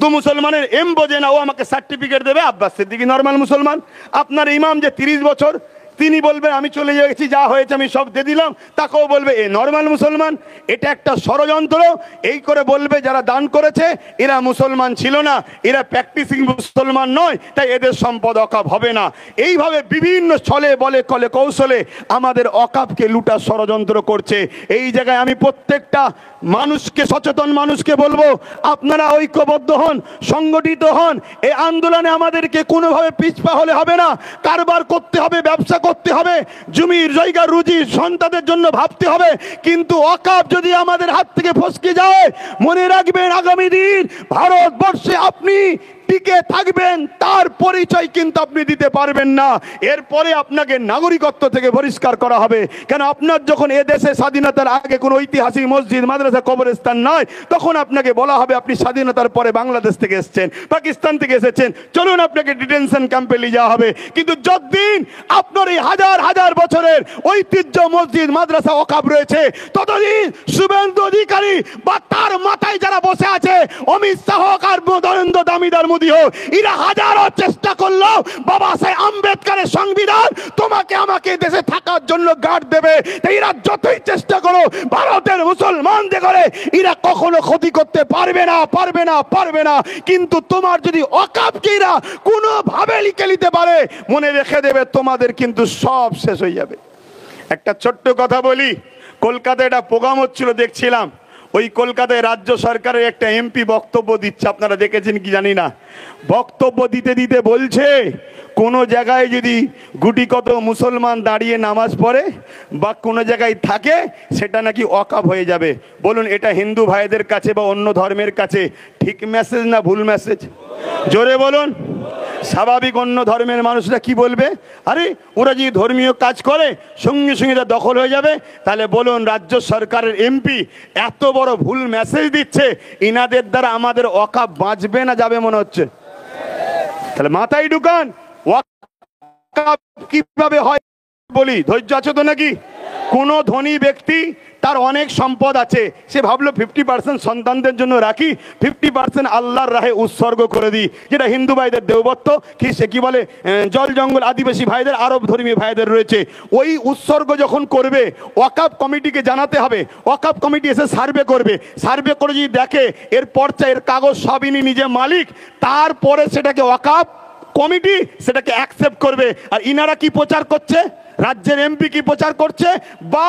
Speaker 2: তো মুসলমানের এম বোঝে না, ও আমাকে সার্টিফিকেট দেবে আব্বাস সিদ্দিকী নরমাল মুসলমান। আপনার ইমাম যে 30 বছর, তিনি বলবেন আমি চলে গেছি, যা হয়েছে আমি সব দিয়ে দিলাম, তাকেও বলবে এ নরমাল মুসলমান। এটা একটা ষড়যন্ত্র। এই করে বলবে যারা দান করেছে এরা মুসলমান ছিল না, এরা প্র্যাকটিসিং মুসলমান নয়, তাই এদের সম্পদ অকাপ হবে না। এইভাবে বিভিন্ন ছলে বলে কলে কৌশলে আমাদের অকাপকে লুটার ষড়যন্ত্র করছে। এই জায়গায় আমি প্রত্যেকটা মানুষকে, সচেতন মানুষকে বলবো, আপনারা ঐক্যবদ্ধ হন, সংগঠিত হন। এই আন্দোলনে আমাদেরকে কোনোভাবে পিছপা হলে হবে না। কারবার করতে হবে, ব্যবসা করতে হবে, জমির জায়গা রুজি সন্তানদের জন্য ভাবতে হবে। কিন্তু ওয়াকাফ যদি আমাদের হাত থেকে ফসকে যায়, মনে রাখবেন আগামী দিন ভারতবর্ষে আপনি টিকে থাকবেন, তার পরিচয় কিন্তু আপনি দিতে পারবেন না। এরপরে আপনাকে নাগরিকত্ব থেকে বহিষ্কার করা হবে। কেন? আপনার যখন এ দেশে স্বাধীনতার আগে কোনো ঐতিহাসিক মসজিদ, মাদ্রাসা, কবরস্থান নয়, তখন আপনাকে বলা হবে আপনি স্বাধীনতার পরে বাংলাদেশ থেকে এসেছেন, পাকিস্তান থেকে এসেছেন, চলুন আপনাকে ডিটেনশন ক্যাম্পে নিয়ে যাওয়া হবে। কিন্তু যতদিন আপনার এই হাজার হাজার বছরের ঐতিহ্য মসজিদ, মাদ্রাসা, ওয়াকাফ রয়েছে, ততদিন শুভেন্দু অধিকারী বা তার মাথায় যারা বসে আছে, অমিত শাহ আর নরেন্দ্র দামোদর মোদী হোক, এরা হাজারো চেষ্টা করলো বাবা সাহেব আম্বেদকরের সংবিধান তোমাকে আমাকে দেশে থাকার জন্য গার্ড দেবে। এরা যতই চেষ্টা করো ভারতের মুসলমানদের করে এরা কখনো ক্ষতি করতে পারবে না, পারবে না, পারবে না। কিন্তু তোমার যদি ওয়াকাফকে এরা কোনোভাবে লিখে নিতে পারে, মনে রেখে দেবে তোমাদের কিন্তু সব শেষ হয়ে যাবে। একটা ছোট্ট কথা বলি, কলকাতায় একটা প্রোগ্রাম হচ্ছিল, দেখছিলাম। ওই কলকাতায় রাজ্য সরকারের একটা এমপি বক্তব্য দিচ্ছে, আপনারা দেখেছেন কি জানি না। বক্তব্য দিতে দিতে বলছে, কোনো জায়গায় যদি গুটি কত মুসলমান দাঁড়িয়ে নামাজ পড়ে বা কোনো জায়গায় থাকে, সেটা নাকি ওয়াকাফ হয়ে যাবে। বলুন, এটা হিন্দু ভাইদের কাছে বা অন্য ধর্মের কাছে ঠিক মেসেজ না ভুল মেসেজ? জোরে বলুন। স্বাভাবিক অন্য ধর্মের মানুষরা কি বলবে? আরে ওরা যদি ধর্মীয় কাজ করে সঙ্গে সঙ্গে এটা দখল হয়ে যাবে। তাহলে বলুন, রাজ্য সরকারের এমপি এত বড় ভুল মেসেজ দিচ্ছে, ইনাদের দ্বারা আমাদের ওয়াকাফ বাঁচবে না যাবে মনে হচ্ছে? তাহলে মাথায় ঢুকান, ওয়াকাফ কিভাবে হয় বলি। ধৈর্য আছে তো নাকি? কোন ধনী ব্যক্তি, তার অনেক সম্পদ আছে, সে ভাবলো 50% সন্তানদের জন্য রাখি, 50% আল্লাহর রাহে উৎসর্গ করে দিই, যেটা হিন্দু ভাইদের দেবত্ব কি সে কি বলে জল জঙ্গল আদিবাসী ভাইদের, আরব ধর্মী ভাইদের রয়েছে। ওই উৎসর্গ যখন করবে, ওয়াকাফ কমিটিকে জানাতে হবে। ওয়াকাফ কমিটি এসে সার্ভে করবে, সার্ভে করে যদি দেখে এর পর্চা, এর কাগজ সবই নিজে মালিক, তারপরে সেটাকে ওয়াকাফ কমিটি সেটাকে অ্যাকসেপ্ট করবে। আর ইনারা কি প্রচার করছে? রাজ্যের এমপি কি প্রচার করছে? বা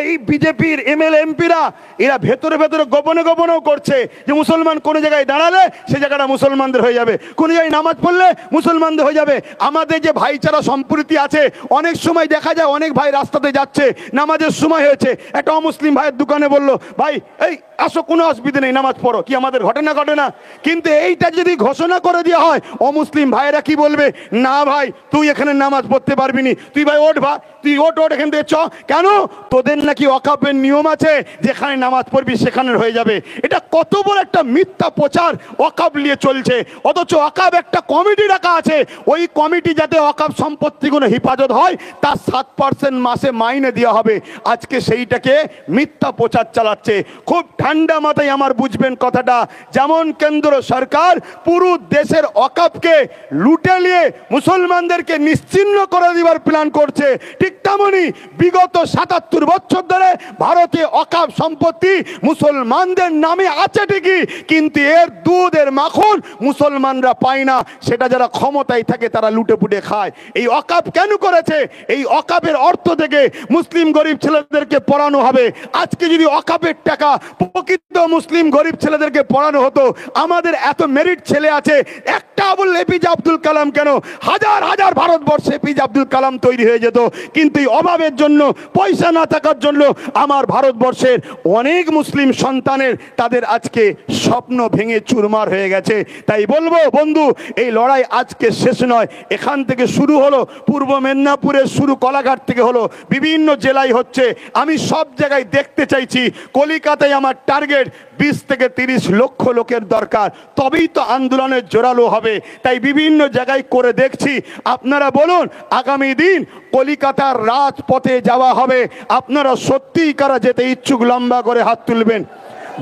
Speaker 2: এই বিজেপির এমএলএ এমপিরা এরা ভেতরে ভেতরে গোপনে গোপনেও করছে যে মুসলমান কোন জায়গায় দাঁড়ালে সে জায়গাটা মুসলমানদের হয়ে যাবে, কোন জায়গায় নামাজ পড়লে মুসলমানদের হয়ে যাবে। আমাদের যে ভাইচারা সম্প্রীতি আছে, অনেক সময় দেখা যায় অনেক ভাই রাস্তাতে যাচ্ছে, নামাজের সময় হয়েছে, একটা অমুসলিম ভাইয়ের দোকানে বললো, ভাই এই আসো, কোনো অসুবিধা নেই, নামাজ পড়ো। কি আমাদের ঘটনা ঘটে না? কিন্তু এইটা যদি ঘোষণা করে দেওয়া হয়, অমুসলিম ভাইয়েরা কি বলবে? না ভাই, তুই এখানে নামাজ পড়তে পারবি নি, তুই ভাই ওঠ, তুই ওট এখান থেকে চ। কেন? তোদের নাকি ওয়াকাফের নিয়ম আছে, যেখানে নামাজ পড়বি সেখানে হয়ে যাবে। এটা কত বড় একটা মিথ্যা প্রচার ওয়াকাফ নিয়ে চলছে। অথচ ওয়াকাফ একটা কমিটি রাখা আছে, ওই কমিটি যাতে ওয়াকাফ সম্পত্তিগুলো হেফাজত হয় তার 7% মাসে মাইনে দেওয়া হবে। আজকে সেইটাকে মিথ্যা প্রচার চালাচ্ছে। খুব ঠান্ডা মাথায় আমার বুঝবেন কথাটা। যেমন কেন্দ্র সরকার পুরো দেশের ওয়াকাফকে লুটে নিয়ে মুসলমানদেরকে নিশ্চিহ্ন করে দেওয়ার প্ল্যান করছে, ঠিক তেমনি বিগত 77 বছর ধরে ভারতে ওয়াকাফ সম্পত্তি মুসলমানদের নামে আছে ঠিকই, কিন্তু এর দুধ এর মাখন মুসলমানরা পায় না। সেটা যারা ক্ষমতায় থাকে তারা লুটে পুটে খায়। এই ওয়াকাফ কেন করেছে? এই ওয়াকাফের অর্থ থেকে মুসলিম গরিব ছেলেদেরকে পড়ানো হবে। আজকে যদি ওয়াকাফের টাকা প্রকৃত মুসলিম গরিব ছেলেদেরকে পড়ানো হতো, আমাদের এত মেরিট ছেলে আছে, একটা বললে এপিজে আব্দুল কালাম কেন, হাজার হাজার ভারতবর্ষে এপিজে আব্দুল কালাম তৈরি হয়ে যেত। কিন্তু এই অভাবের জন্য, পয়সা না থাকার জন্য আমার ভারতবর্ষের অনেক মুসলিম সন্তানের তাদের আজকে স্বপ্ন ভেঙে চুরমার হয়ে গেছে। তাই বলবো বন্ধু, এই লড়াই আজকে শেষ নয়। এখান থেকে শুরু হলো, পূর্ব মেদিনীপুরের শুরু কলাঘাট থেকে হলো, বিভিন্ন জেলায় হচ্ছে। আমি সব জায়গায় দেখতে চাইছি। কলিকাতায় আমার টার্গেট 20 থেকে 30 লক্ষ লোকের দরকার, তবেই তো আন্দোলনের জোরালো হবে। তাই বিভিন্ন জায়গায় করে দেখছি। আপনারা বলুন, আগামী দিন কলিকাতার রাজপথে যাওয়া হবে। আপনারা সত্যিই কারা যেতে ইচ্ছুক লম্বা করে হাত তুলবেন।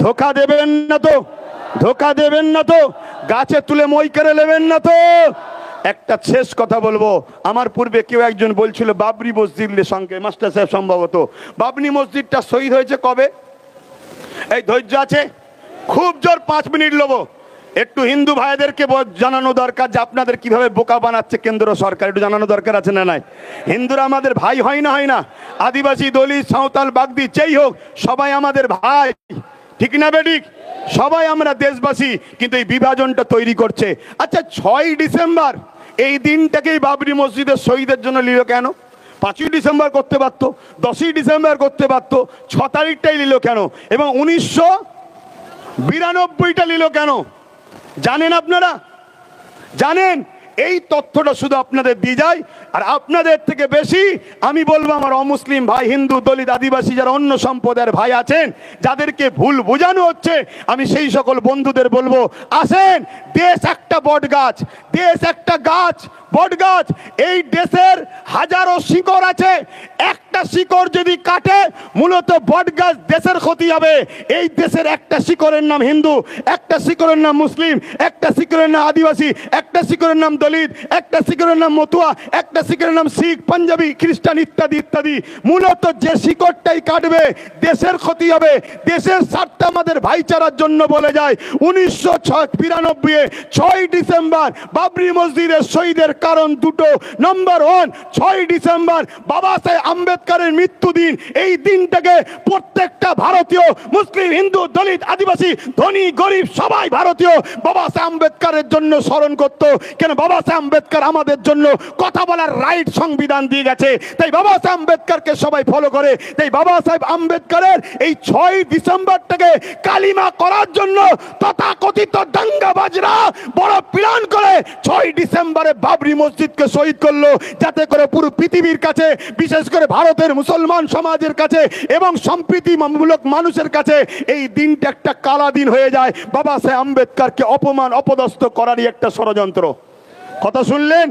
Speaker 2: ধোকা দেবেন না তো? ধোকা দেবেন না তো? গাছে তুলে মই করে নেবেন না তো? একটা শেষ কথা বলবো। আমার পূর্বে কেউ একজন বলছিল বাবরি মসজিদের সঙ্গে, মাস্টার সাহেব সম্ভবত, বাবরি মসজিদটা শহীদ হয়েছে কবে? এই ধৈর্য আছে? খুব জোর 5 মিনিট নেবো। একটু হিন্দু ভাইদেরকে জানানো দরকার যে আপনাদের কিভাবে বোকা বানাচ্ছে কেন্দ্র সরকার, একটু জানানো দরকার আছে না নাই? হিন্দুরা আমাদের ভাই হয় না, হয় না? আদিবাসী, দলিত, সাঁওতাল, বাগদি যেই হোক, সবাই আমাদের ভাই, ঠিক না বেঠিক? সবাই আমরা দেশবাসী, কিন্তু এই বিভাজনটা তৈরি করছে। আচ্ছা, 6 ডিসেম্বর এই দিনটাকেই বাবরি মসজিদের শহীদের জন্য নিল কেন? 5ই ডিসেম্বর করতে পারতো, 10ই ডিসেম্বর করতে পারতো, 6 তারিখটাই নিল কেন? এবং 1992টা নিল কেন? জানেন আপনারা? জানেন? এই তথ্যটা শুধু আপনাদের দিয়ে যায়। আর আপনাদের থেকে বেশি আমি বলবো আমার অমুসলিম ভাই, হিন্দু, দলিত, আদিবাসী, যারা অন্য সম্প্রদায়ের ভাই আছেন, যাদেরকে ভুল বোঝানো হচ্ছে, আমি সেই সকল বন্ধুদের বলবো, আসেন, দেশ একটা বট গাছ, দেশ একটা গাছ, বট গাছ। এই দেশের হাজারো শিকড় আছে, একটা শিকড় যদি কাটে মূলত বট গাছ দেশের ক্ষতি হবে। এই দেশের একটা শিকড়ের নাম হিন্দু, একটা শিকড়ের নাম মুসলিম, একটা শিকড়ের নাম আদিবাসী, একটা শিকড়ের নাম দলিত, একটা শিকড়ের নাম মতুয়া, একটা শিকড়ের নাম শিখ, পাঞ্জাবি, খ্রিস্টান ইত্যাদি ইত্যাদি। মূলত যে শিকড়টাই কাটবে দেশের ক্ষতি হবে। দেশের স্বার্থে আমাদের ভাইচারার জন্য বলে যায় 1992 6 ডিসেম্বর বাবরি মসজিদের শহীদের কারণ দুটো। নম্বর 1, 6 ডিসেম্বর বাবা সাহেব আম্বেদকরের মৃত্যুদিন। এই দিনটাকে প্রত্যেকটা ভারতীয়, মুসলিম, হিন্দু, দলিত, আদিবাসী, ধনী, গরিব সবাই ভারতীয় বাবা সাহেব আম্বেদকরের জন্য স্মরণ করত। কেন? বাবা সাহেব আম্বেদকর আমাদের জন্য কথা বলার রাইট সংবিধান দিয়ে গেছে, তাই বাবা সাহেব আম্বেদকরকে সবাই ফলো করে। তাই বাবা সাহেব আম্বেদকরের এই 6 ডিসেম্বরটাকে কালিমা করার জন্য তথাকথিত দাঙ্গাবাজরা বড় প্ল্যান করে 6 ডিসেম্বরে বাবরি মসজিদকে শহীদ করলো, যাতে করে পুরো পৃথিবীর কাছে, বিশেষ করে ভারতের মুসলমান সমাজের কাছে এবং সম্প্রীতিমূলক মানুষের কাছে এই দিনটা একটা কালা দিন হয়ে যায়। বাবা সাহেব আম্বেদকরকে অপমান, অপদস্থ করারই একটা ষড়যন্ত্র। কথা শুনলেন?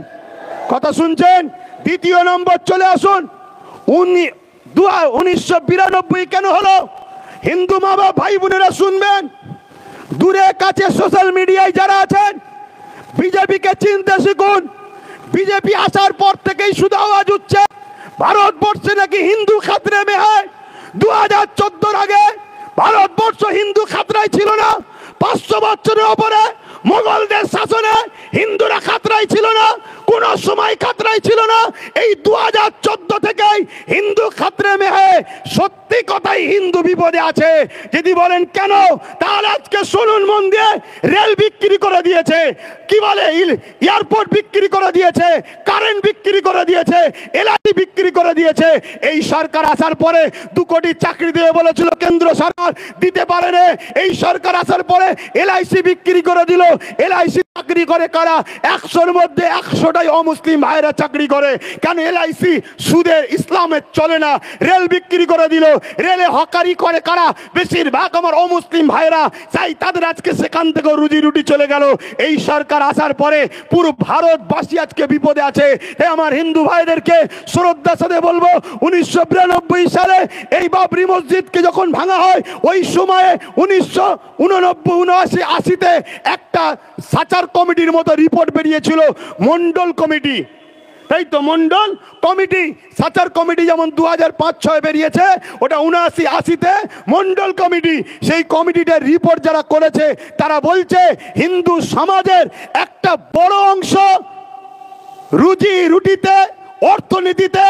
Speaker 2: কথা শুনছেন? দ্বিতীয় নম্বর চলে আসুন। 1992 কেন হলো? হিন্দু মা বাবা, ভাই বোনেরা শুনবেন, দূরে কাছে সোশ্যাল মিডিয়ায় যারা আছেন, বিজেপিকে চিনতে শিখুন। বিজেপি আসার পর থেকেই শুধু আওয়াজ উঠছে ভারতবর্ষে নাকি হিন্দু খাতরে মে হয়। 2014 আগে ভারতবর্ষ হিন্দু খাতরায় ছিল না। 500 বছরের উপরে মোগলদের শাসনে হিন্দুরা খাতরায় ছিল না, কোন সময় খাতরায় ছিল না। এই 2014 থেকেই হিন্দু খাতরে মে হয়। সত্যি কথাই হিন্দু বিপদে আছে। যদি বলেন কেন, তাহলে আজকে শুনুন মন দিয়ে। রেল বিক্রি করে দিয়েছে, কি বলে এয়ারপোর্ট বিক্রি করে দিয়েছে, কারেন্ট বিক্রি করে দিয়েছে, এলআইসি বিক্রি করে দিয়েছে। এই সরকার আসার পরে 2 কোটি চাকরি দেবে বলেছিল কেন্দ্র সরকার, দিতে পারেনি। এই সরকার আসার পরে এলআইসি বিক্রি করে দিল। এলআইসি চাকরি করে কারা? 100-র মধ্যে 100টাই অমুসলিম ভাইরা চাকরি করে। কেন? এলআইসি সুদের, ইসলামের চলে না। রেল বিক্রি করে দিল। রেলে হকারি করে কারা? বেশিরভাগ আমার অমুসলিম ভাইরা। চাই তাদের আজকে সেখান থেকে রুজি রুটি চলে গেল। এই সরকার আসার পরে পুরো ভারতবাসী আজকে বিপদে আছে। আমার হিন্দু ভাইদেরকে শ্রদ্ধার সাথে বলবো, 1992 সালে এই বাবরি মসজিদকে যখন ভাঙা হয়, ওই সময়ে 1989-80-তে একটা সাচার কমিটির মতো রিপোর্ট বেরিয়েছিল, মন্ডল কমিটি। তাই তো, মন্ডল কমিটি, সাচার কমিটি যেমন 2005-06 বেরিয়েছে, ওটা 79-80-তে মন্ডল কমিটি। সেই কমিটিটার রিপোর্ট যারা করেছে তারা বলছে হিন্দু সমাজের একটা বড় অংশ রুজি রুটিতে, অর্থনীতিতে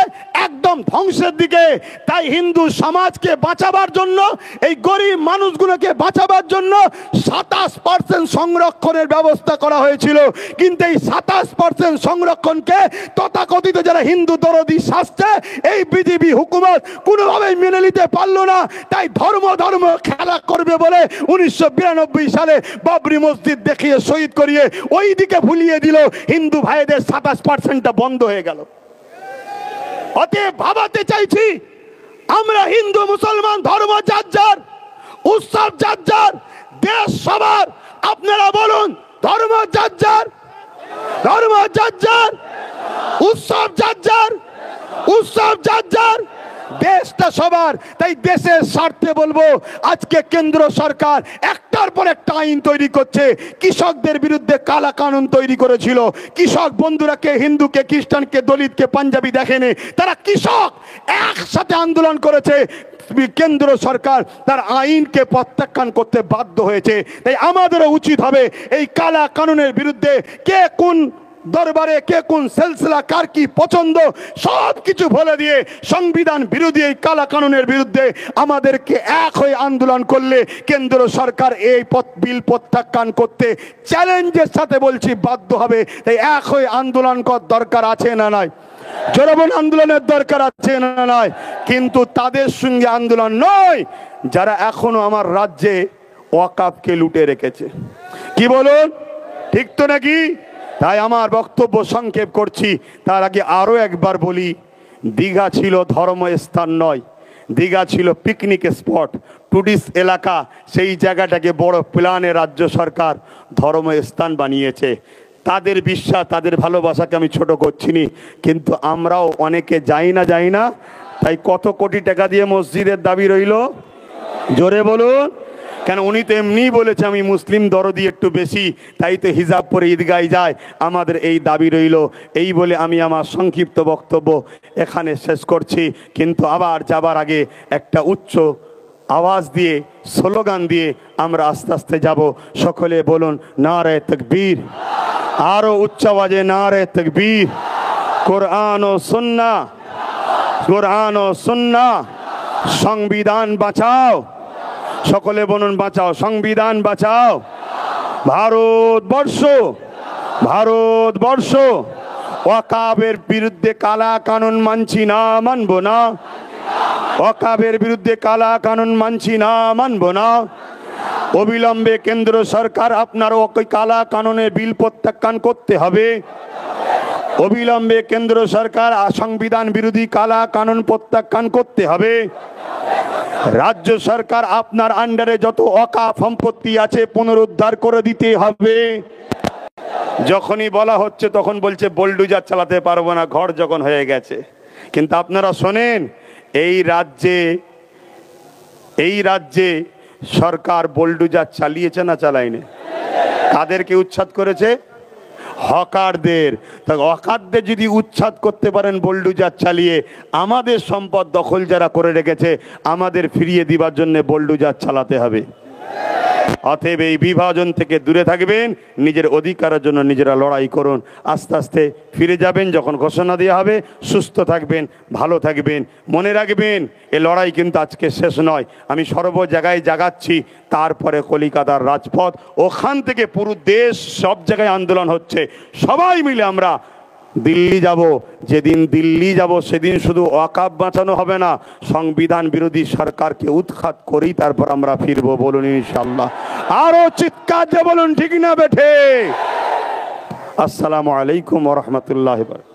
Speaker 2: একদম ধ্বংসের দিকে। তাই হিন্দু সমাজকে বাঁচাবার জন্য, এই গরিব মানুষগুলোকে বাঁচাবার জন্য 27% সংরক্ষণের ব্যবস্থা করা হয়েছিল। কিন্তু এই 27% সংরক্ষণকে তথাকথিত যারা হিন্দু দরদি শাস্তে এই বিজেপি হুকুমত কোনোভাবেই মেনে নিতে পারলো না। তাই ধর্ম খেলা করবে বলে 1992 সালে বাবরি মসজিদ দেখিয়ে শহীদ করিয়ে ওই দিকে ভুলিয়ে দিল। হিন্দু ভাইদের 27%টা বন্ধ হয়ে গেল। অতএব ভাবাতে চাইছি, আমরা হিন্দু মুসলমান ধর্ম যার যার, উৎসব যার যার, দেশ সবার। আপনারা বলুন, ধর্ম যার যার, ধর্ম যার যার, উৎসব যার যার, উৎসব যার যার, দেশটা সবার। তাই দেশের স্বার্থে বলবো, আজকে কেন্দ্র সরকার একটার পর একটা আইন তৈরি করছে। কৃষকদের বিরুদ্ধে কালা কানুন তৈরি করেছিল। কৃষক বন্ধুরাকে, হিন্দুকে, খ্রিস্টানকে, দলিতকে, পাঞ্জাবি দেখেনি, তারা কৃষক একসাথে আন্দোলন করেছে। কেন্দ্র সরকার তার আইনকে প্রত্যাখ্যান করতে বাধ্য হয়েছে। তাই আমাদেরও উচিত হবে এই কালা কানুনের বিরুদ্ধে, কে কোন দরবারে, কে কোন সিলসিলা, কার কি পছন্দ, সব কিছু বলে দিয়ে সংবিধান বিরোধী এই কালা কানুনের বিরুদ্ধে আমাদেরকে এক হয়ে আন্দোলন করলে কেন্দ্র সরকার এই বিল প্রত্যাখ্যান করতে চ্যালেঞ্জের সাথে বলছি বাধ্য হবে। তাই এক হয়ে আন্দোলন করার দরকার আছে না নাই? জনগণ আন্দোলনের দরকার আছে না নাই? কিন্তু তাদের সঙ্গে আন্দোলন নয় যারা এখনো আমার রাজ্যে ওয়াকাফকে লুটে রেখেছে। কি বলুন, ঠিক তো নাকি? তাই আমার বক্তব্য সংক্ষেপ করছি। তার আগে আরো একবার বলি, দীঘা ছিল ধর্মস্থান নয়, দীঘা ছিল পিকনিক স্পট, টুরিস্ট এলাকা। সেই জায়গাটাকে বড় প্ল্যানে রাজ্য সরকার ধর্মস্থান বানিয়েছে। তাদের বিশ্বাস, তাদের ভালোবাসাকে আমি ছোট করছিনি, কিন্তু আমরাও অনেকে যাই না। তাই কত কোটি টাকা দিয়ে মসজিদের দাবি রইল? জোরে বলুন। কেন? উনি তো এমনি বলেছে আমি মুসলিম দরদি একটু বেশি, তাই তো হিজাব পরে ঈদগায় যায়। আমাদের এই দাবি রইল। এই বলে আমি আমার সংক্ষিপ্ত বক্তব্য এখানে শেষ করছি। কিন্তু আবার যাবার আগে একটা উচ্চ আওয়াজ দিয়ে, স্লোগান দিয়ে আমরা আস্তে আস্তে যাব। সকলে বলুন নারে তাকবীর। আরো উচ্চ আওয়াজে নারে তাকবীর। কোরআন ও সুন্নাহ, কোরআন ও সুন্নাহ। সংবিধান বাঁচাও। সকলে বলুন বাঁচাও, সংবিধান বাঁচাও। ভারতবর্ষ, ভারতবর্ষ ওয়াকাবের বিরুদ্ধে কালা কানুন মানছি না, মানবো না। ওয়াকাবের বিরুদ্ধে কালা কানুন মানছি না, মানবো না। অবিলম্বে কেন্দ্র সরকার আপনার ওই কালা কানুনের বিল প্রত্যাখ্যান করতে হবে। অবিলম্বে কেন্দ্র সরকার সংবিধান বিরোধী কালা কানুন প্রত্যাখ্যান করতে হবে। রাজ্য সরকার আপনার আন্ডারে যত ওয়াকাফ সম্পত্তি আছে পুনরুদ্ধার করে দিতে হবে। যখনই বলা হচ্ছে তখন বলছে বোলডুজার চালাতে পারবো না, ঘর যখন হয়ে গেছে। কিন্তু আপনারা শোনেন, এই রাজ্যে সরকার বোলডুজার চালিয়েছে না চালায়নি? কাদেরকে উচ্ছেদ করেছে? হকারদের। তা হকারদের যদি উচ্ছেদ করতে পারেন বোলডুজার চালিয়ে, আমাদের সম্পদ দখল যারা করে রেখেছে আমাদের ফিরিয়ে দিবার জন্য বোলডুজার চালাতে হবে। অতএব এই বিভাজন থেকে দূরে থাকবেন, নিজের অধিকারের জন্য নিজেরা লড়াই করুন। আস্তে আস্তে ফিরে যাবেন যখন ঘোষণা দেওয়া হবে। সুস্থ থাকবেন, ভালো থাকবেন। মনে রাখবেন এ লড়াই কিন্তু আজকে শেষ নয়। আমি সর্ব জায়গায় জাগাচ্ছি, তারপরে কলিকাতার রাজপথ, ওখান থেকে পুরো দেশ, সব জায়গায় আন্দোলন হচ্ছে। সবাই মিলে আমরা দিল্লি যাব। যেদিন দিল্লি যাব সেদিন শুধু ওয়াকাফ বাঁচানো হবে না, সংবিধান বিরোধী সরকারকে উৎখাত করেই তারপর আমরা ফিরবো। বলুন ইনশাআল্লাহ। আরো চিৎকার দিয়ে বলুন ঠিক না বেঠে। আসসালামু আলাইকুম ওয়া রাহমাতুল্লাহি ওয়া বারাকাতুহু।